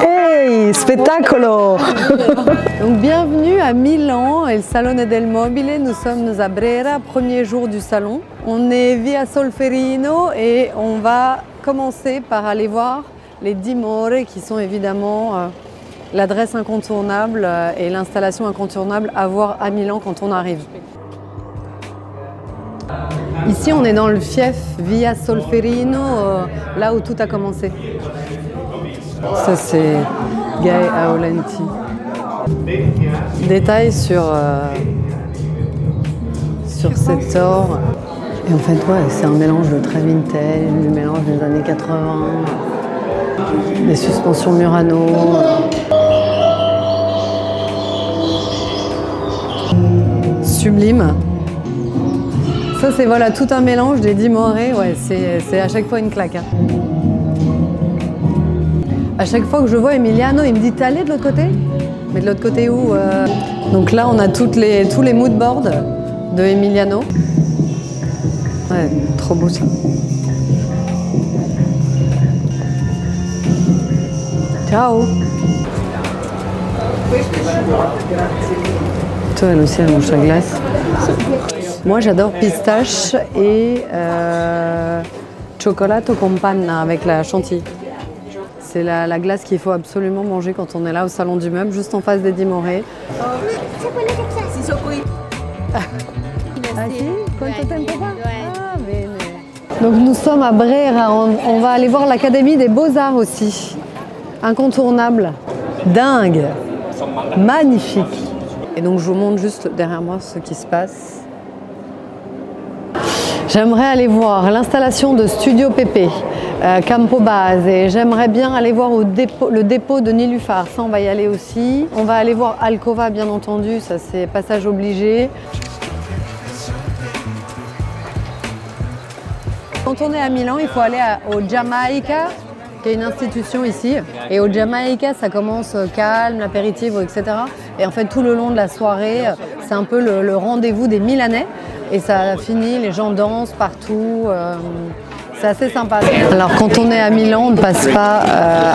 Hey, spettacolo! Donc bienvenue à Milan et le Salone del Mobile. Nous sommes à Brera, premier jour du salon. On est via Solferino et on va commencer par aller voir les dimore qui sont évidemment l'adresse incontournable et l'installation incontournable à voir à Milan quand on arrive. Ici, on est dans le fief Via Solferino, là où tout a commencé. Ça, c'est Gai Aulenti. Détail sur cet or. Et en fait, ouais, c'est un mélange de très vintage, du mélange des années 80, des suspensions Murano. Sublime. Ça, c'est voilà, tout un mélange des dimore, ouais, c'est à chaque fois une claque. Hein. À chaque fois que je vois Emiliano, il me dit « T'es allé de l'autre côté ?» Mais de l'autre côté où Donc là, on a tous les moodboards de Emiliano. Ouais, trop beau ça. Ciao. Toi, elle aussi, elle mange sa glace. Moi, j'adore pistache et cioccolato con panna avec la chantilly. C'est la glace qu'il faut absolument manger quand on est là au salon du meuble, juste en face des dimore. Ah si? Quanto tempo fa? Ah, bene. Donc nous sommes à Brera, on va aller voir l'Académie des Beaux-Arts aussi. Incontournable, dingue, magnifique. Et donc je vous montre juste derrière moi ce qui se passe. J'aimerais aller voir l'installation de Studio Pepe, Campo Base, et j'aimerais bien aller voir le dépôt de Nilüfer, ça on va y aller aussi. On va aller voir Alcova bien entendu, ça c'est passage obligé. Quand on est à Milan, il faut aller au Jamaica, qui est une institution ici. Et au Jamaica, ça commence calme, l'apéritif, etc. Et en fait, tout le long de la soirée, c'est un peu le rendez-vous des Milanais. Et ça finit, les gens dansent partout. C'est assez sympa. Alors, quand on est à Milan, on ne passe pas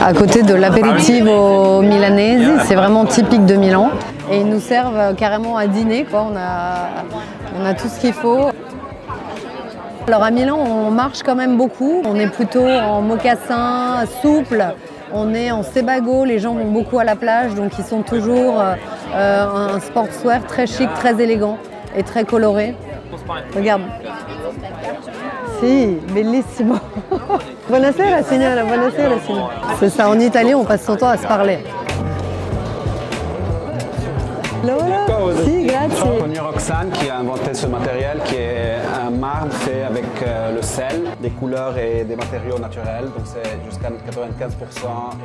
à côté de l'apéritivo milanese. C'est vraiment typique de Milan. Et ils nous servent carrément à dîner, quoi. On a tout ce qu'il faut. Alors à Milan, on marche quand même beaucoup. On est plutôt en mocassin, souple. On est en sebago. Les gens vont beaucoup à la plage, donc ils sont toujours un sportswear très chic, très élégant et très coloré. Regarde. Si, bellissimo. Buonasera signora, buonasera signora. C'est ça, en Italie, on passe son temps à se parler. Lola, si, grazie. J'ai connu Roxane qui a inventé ce matériel qui est un marbre fait avec le sel, des couleurs et des matériaux naturels, donc c'est jusqu'à 95%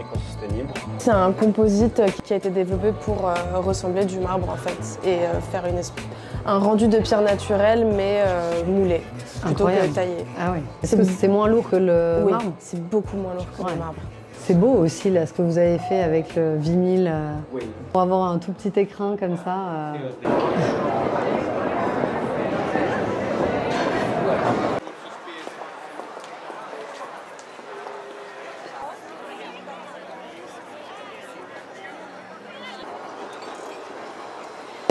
éco-sostenible. C'est un composite qui a été développé pour ressembler du marbre en fait et faire un rendu de pierre naturelle mais moulé plutôt que taillé. Ah oui. Est-ce que c'est moins lourd que le marbre? Oui, c'est beaucoup moins lourd que le marbre. C'est beau aussi là, ce que vous avez fait avec le vinyle, pour avoir un tout petit écrin comme ça.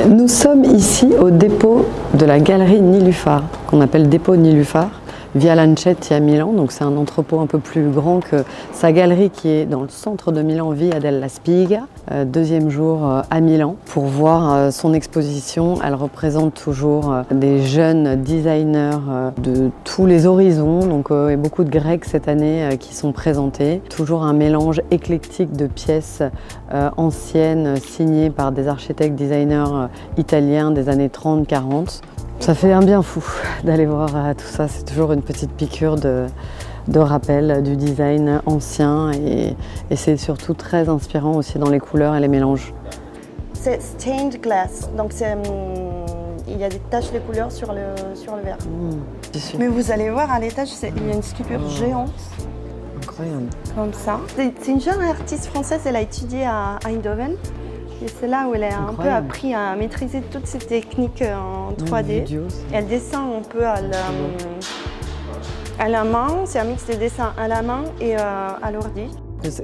Nous sommes ici au dépôt de la galerie Nilüfer, qu'on appelle dépôt Nilüfer, Via Lancetti à Milan. Donc c'est un entrepôt un peu plus grand que sa galerie qui est dans le centre de Milan, Via della Spiga. Deuxième jour à Milan pour voir son exposition. Elle représente toujours des jeunes designers de tous les horizons. Donc il y a beaucoup de Grecs cette année qui sont présentés. Toujours un mélange éclectique de pièces anciennes signées par des architectes designers italiens des années 30-40. Ça fait un bien fou d'aller voir tout ça, c'est toujours une petite piqûre de rappel du design ancien et c'est surtout très inspirant aussi dans les couleurs et les mélanges. C'est stained glass, donc il y a des taches de couleurs sur le verre. Mais vous allez voir à l'étage, il y a une sculpture géante. Incroyable. Comme ça. C'est une jeune artiste française, elle a étudié à Eindhoven. Et c'est là où elle a un peu appris à maîtriser toutes ces techniques en 3D. Elle dessine un peu à la main, c'est un mix de dessin à la main et à l'ordi.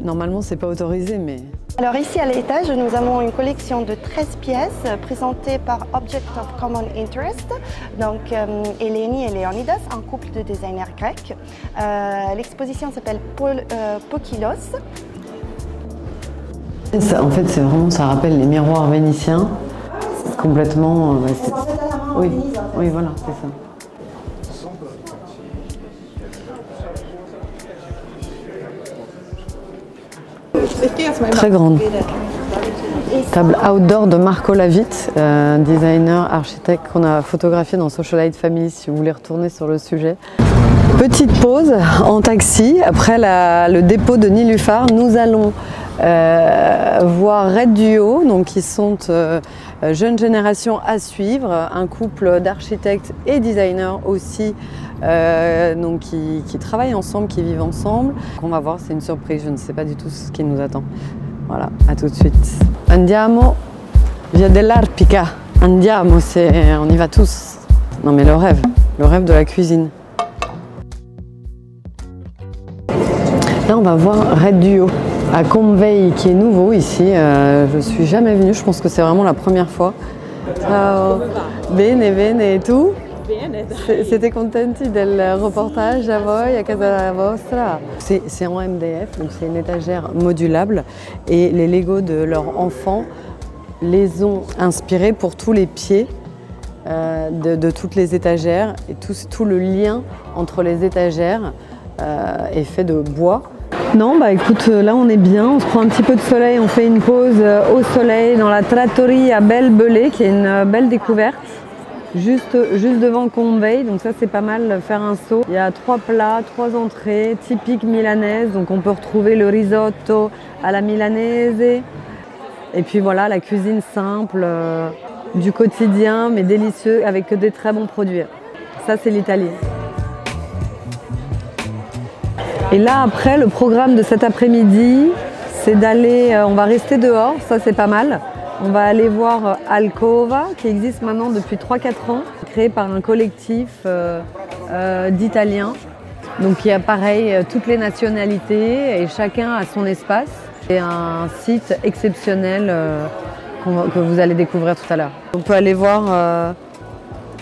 Normalement, c'est pas autorisé, mais... Alors ici à l'étage, nous avons une collection de 13 pièces présentées par Object of Common Interest. Donc Eleni et Leonidas, un couple de designers grecs. L'exposition s'appelle Pokilos. En fait, c'est vraiment, ça rappelle les miroirs vénitiens. C'est complètement... oui, oui, voilà, c'est ça. Très grande. Table outdoor de Marco Lavitte, designer, architecte qu'on a photographié dans Socialite Family si vous voulez retourner sur le sujet. Petite pause en taxi après le dépôt de Nilüfar. Nous allons voir Red Duo, donc qui sont jeune génération à suivre, un couple d'architectes et designers aussi, donc qui travaillent ensemble, qui vivent ensemble. On va voir, c'est une surprise, je ne sais pas du tout ce qui nous attend. Voilà, à tout de suite. Andiamo via dell'Arpica. Andiamo, on y va tous. Non mais le rêve de la cuisine. Là, on va voir Red Duo à Convey, qui est nouveau ici. Je suis jamais venue, je pense que c'est vraiment la première fois. Ciao, bene, bene, et tout. Siete contenti del reportage a voi, a casa vostra? C'est en MDF, donc c'est une étagère modulable. Et les Legos de leurs enfants les ont inspirés pour tous les pieds de toutes les étagères. Et tout le lien entre les étagères est fait de bois. Non, bah écoute, là on est bien, on se prend un petit peu de soleil, on fait une pause au soleil dans la trattoria Bel Belé, qui est une belle découverte, juste devant Convey, donc ça c'est pas mal, faire un saut. Il y a 3 plats, 3 entrées, typiques milanaises, donc on peut retrouver le risotto à la milanese, et puis voilà, la cuisine simple, du quotidien, mais délicieux, avec des très bons produits. Ça c'est l'Italie. Et là, après, le programme de cet après-midi, c'est d'aller, on va rester dehors, ça c'est pas mal. On va aller voir Alcova, qui existe maintenant depuis 3-4 ans, créé par un collectif d'Italiens. Donc il y a pareil, toutes les nationalités et chacun a son espace. C'est un site exceptionnel que vous allez découvrir tout à l'heure. On peut aller voir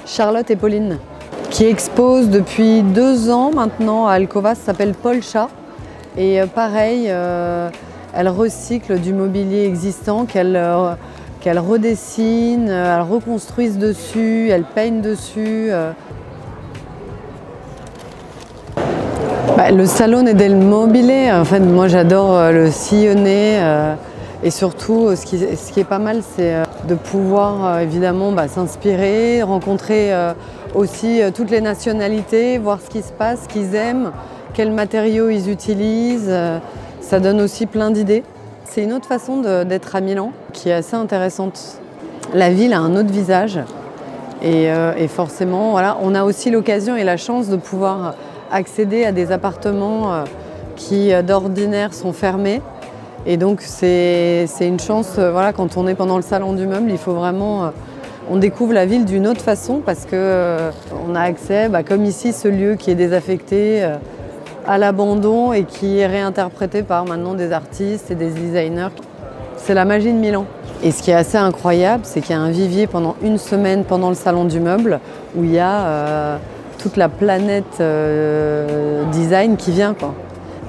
Charlotte et Pauline, qui expose depuis 2 ans maintenant à Alcova, ça s'appelle Polcha. Et pareil, elle recycle du mobilier existant qu'elle redessine, elle reconstruise dessus, elle peigne dessus. Le salone del mobile, en fait, moi j'adore le sillonner. Et surtout, ce qui est pas mal, c'est de pouvoir évidemment s'inspirer, rencontrer aussi toutes les nationalités, voir ce qui se passe, ce qu'ils aiment, quels matériaux ils utilisent. Ça donne aussi plein d'idées. C'est une autre façon d'être à Milan qui est assez intéressante. La ville a un autre visage et forcément, voilà, on a aussi l'occasion et la chance de pouvoir accéder à des appartements qui d'ordinaire sont fermés. Et donc c'est une chance, voilà, quand on est pendant le salon du meuble, il faut vraiment... on découvre la ville d'une autre façon parce qu'on a accès, comme ici, ce lieu qui est désaffecté à l'abandon et qui est réinterprété par maintenant des artistes et des designers. C'est la magie de Milan. Et ce qui est assez incroyable, c'est qu'il y a un vivier pendant 1 semaine pendant le salon du meuble où il y a toute la planète design qui vient, quoi.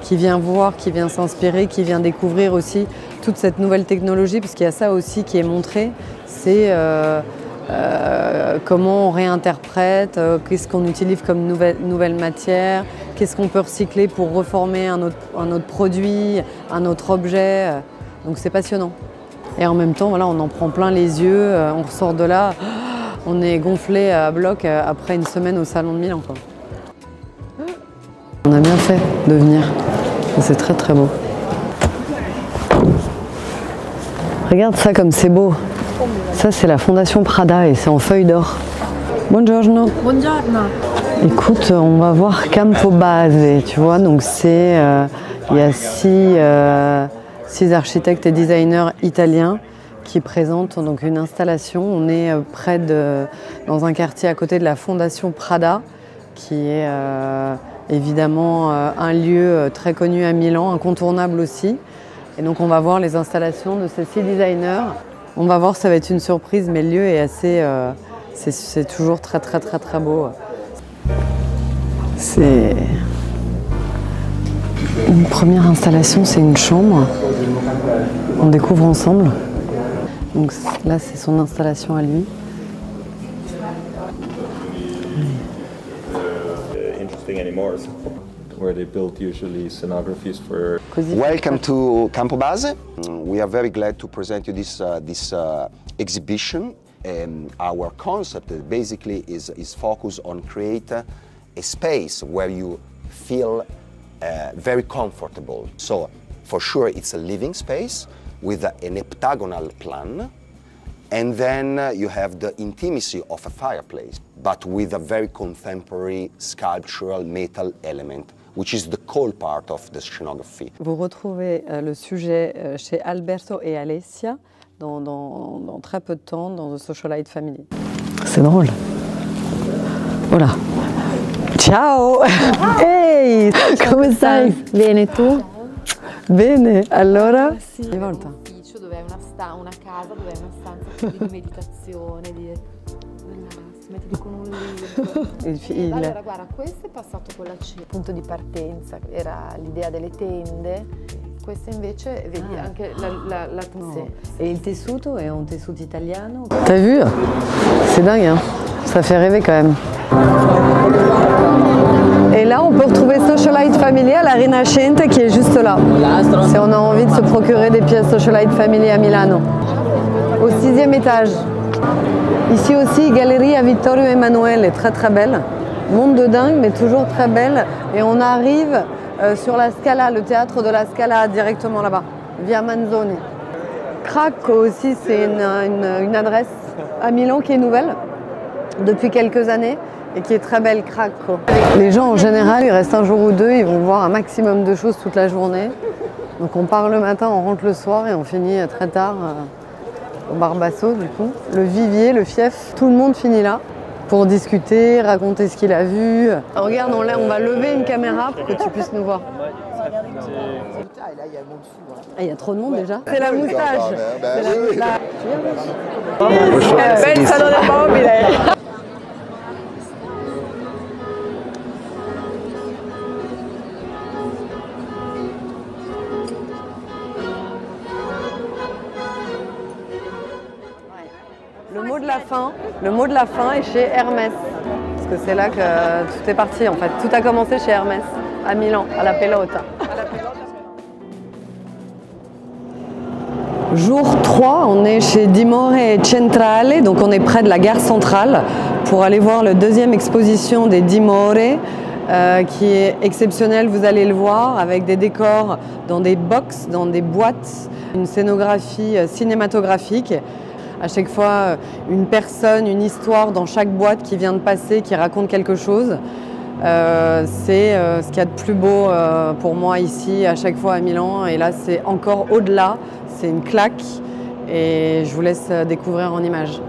Qui vient voir, qui vient s'inspirer, qui vient découvrir aussi toute cette nouvelle technologie, parce qu'il y a ça aussi qui est montré, c'est comment on réinterprète, qu'est-ce qu'on utilise comme nouvelle matière, qu'est-ce qu'on peut recycler pour reformer un autre produit, un autre objet. Donc c'est passionnant. Et en même temps, voilà, on en prend plein les yeux, on ressort de là, on est gonflé à bloc après 1 semaine au Salon de Milan, quoi. On a bien fait de venir, c'est très très beau. Regarde ça comme c'est beau. Ça c'est la Fondation Prada et c'est en feuille d'or. Buongiorno. Buongiorno. Écoute, on va voir Campo Base, tu vois, donc c'est... il y a 6 architectes et designers italiens qui présentent donc une installation. On est dans un quartier à côté de la Fondation Prada, qui est Évidemment, un lieu très connu à Milan, incontournable aussi. Et donc on va voir les installations de ces 6 designers. On va voir, ça va être une surprise, mais le lieu est assez... c'est toujours très très très très beau. C'est... Une première installation, c'est une chambre. On découvre ensemble. Donc là, c'est son installation à lui. Interesting anymore. Where they build usually scenographies for. Welcome to Campo Base. We are very glad to present you this exhibition. Our concept basically is focused on create a space where you feel very comfortable. So for sure it's a living space with an heptagonal plan. And then you have the intimacy of a fireplace, but with a very contemporary sculptural metal element, which is the core part of the scenography. Vous retrouvez le sujet chez Alberto et Alessia dans très peu de temps dans The Socialite Family. C'est drôle. Voilà. Ciao! Hey! Come stai? Bene, tu? Bene, allora? Ogni volta. Dove è una casa, dove è una stanza di meditazione, si mette lì con un libro. Allora guarda, questo è passato con la cena, il punto di partenza, era l'idea delle tende, questo invece, vedi, anche la sì. Et il tessuto è un tessuto italiano? T'as vu? C'est dingue, hein? Ça fait rêver quand même. Et là, on peut retrouver Socialite Family à la Rinascente qui est juste là. Si on a envie de se procurer des pièces Socialite Family à Milano. Au 6e étage. Ici aussi, Galleria Vittorio Emanuele, très très belle. Monde de dingue, mais toujours très belle. Et on arrive sur la Scala, le théâtre de la Scala, directement là-bas, via Manzoni. Cracco aussi, c'est une adresse à Milan qui est nouvelle depuis quelques années. Et qui est très belle, Cracco. Les gens en général, ils restent un jour ou deux, ils vont voir un maximum de choses toute la journée. Donc on part le matin, on rentre le soir et on finit très tard au Barbasso du coup. Le vivier, le fief, tout le monde finit là pour discuter, raconter ce qu'il a vu. Regarde, on va lever une caméra pour que tu puisses nous voir. Ah, il y a trop de monde déjà. C'est la moustache. Bel salon del mobile. Le mot de la fin est chez Hermès, parce que c'est là que tout est parti en fait. Tout a commencé chez Hermès, à Milan, à la Pelota. Jour 3, on est chez Dimore Centrale, donc on est près de la gare centrale pour aller voir la 2e exposition des Dimore, qui est exceptionnelle, vous allez le voir, avec des décors dans des box, dans des boîtes, une scénographie cinématographique. À chaque fois, une personne, une histoire dans chaque boîte qui vient de passer, qui raconte quelque chose. C'est ce qu'il y a de plus beau pour moi ici, à chaque fois à Milan. Et là, c'est encore au-delà, c'est une claque. Et je vous laisse découvrir en images.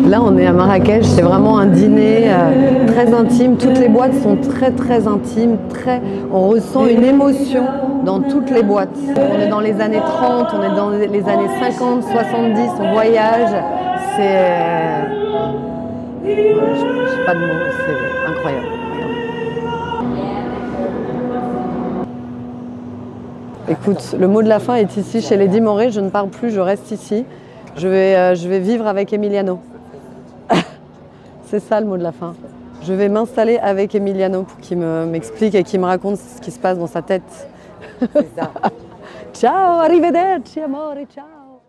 Là, on est à Marrakech, c'est vraiment un dîner très intime. Toutes les boîtes sont très très intimes. On ressent une émotion dans toutes les boîtes. On est dans les années 30, on est dans les années 50, 70, on voyage. C'est... je n'ai pas de mots, c'est incroyable. Écoute, le mot de la fin est ici chez les Dimore. Je ne pars plus, je reste ici. Je vais vivre avec Emiliano. C'est ça le mot de la fin. Je vais m'installer avec Emiliano pour qu'il m'explique et qu'il me raconte ce qui se passe dans sa tête. C'est ça. Ciao, arrivederci, amore, ciao.